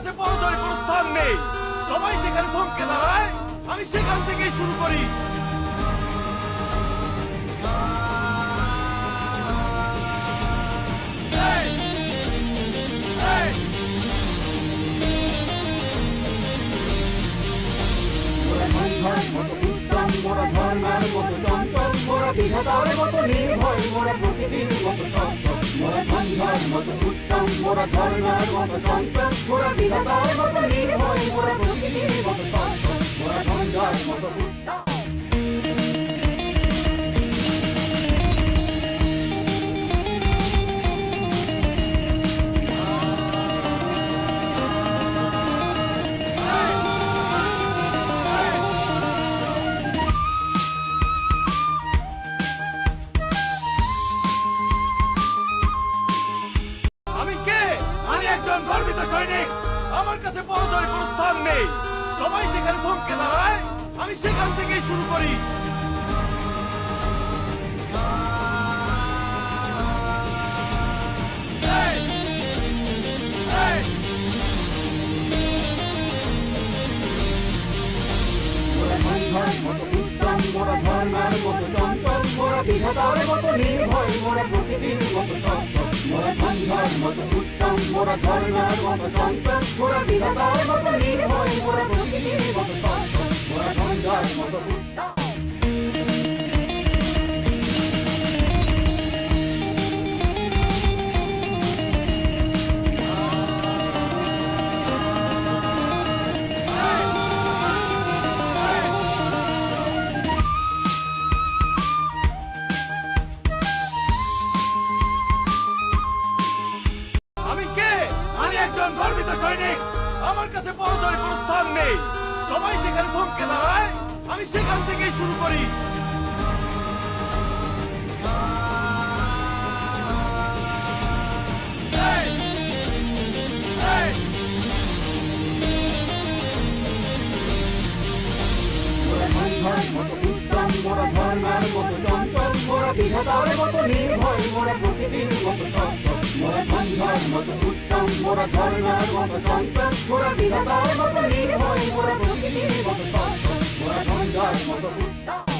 কাছে পরাজয়ের কোনো স্থান নেই। সবাই যেখানে থমকে দাঁড়ায় আমি সেখান থেকেই শুরু করি। মোরা ঝর্ণার মতো চঞ্চল, মোরা বিধাতার মতো নির্ভয়, মোরা প্রকৃতির মতো সচ্ছল। মোরা ঝঞ্ঝার মতো উত্তম, মোরা ঝর্ণার মতো চঞ্চল, মোরা বিধাতার মতো নির্ভয়, মোরা প্রকৃতির মতো সচ্ছল। মোরা ঝঞ্ঝার মতো উত্তম। আমি কে? আমি একজন গর্বিত সৈনিক। আমার কাছে পরাজয়ের কোনো স্থান নেই। সবাই যেখানে থমকে দাঁড়ায় আমি সেখান থেকেই শুরু করি। মোরা ঝঞ্ঝার মতো উত্তম, মোরা ঝর্ণার মতো চঞ্চল, মোরা বিধাতার মতো নির্ভয়, মোরা প্রকৃতির মতো সচ্ছল। মোরা ঝঞ্ঝার মতো উত্তম, মোরা ঝর্ণার মতো চঞ্চল, মোরা বিধাতার মতো নির্ভয়, মোরা প্রকৃতির মতো সচ্ছল। মোরা ঝঞ্ঝার মতো উত্তম। আমি কে? আমি একজন গর্বিত সৈনিক। আমার কাছে পরাজয়ের কোনো স্থান নেই। সবাই যেখানে থমকে দাঁড়ায় আমি সেখান থেকেই শুরু করি। মোরা ঝঞ্ঝার মতো উত্তম, মোরা ঝর্ণার মতো চঞ্চল, মোরা বিধাতার মতো নির্ভয়, মোরা প্রকৃতির মতো সচ্ছল। মোরা ঝঞ্ঝার মতো উত্তম, মোরা ঝর্ণার মতো চঞ্চল, মোরা বিধাতার মতো নির্ভয়, মোরা প্রকৃতির মতো সচ্ছল। মোরা ঝঞ্ঝার মতো উত্তম।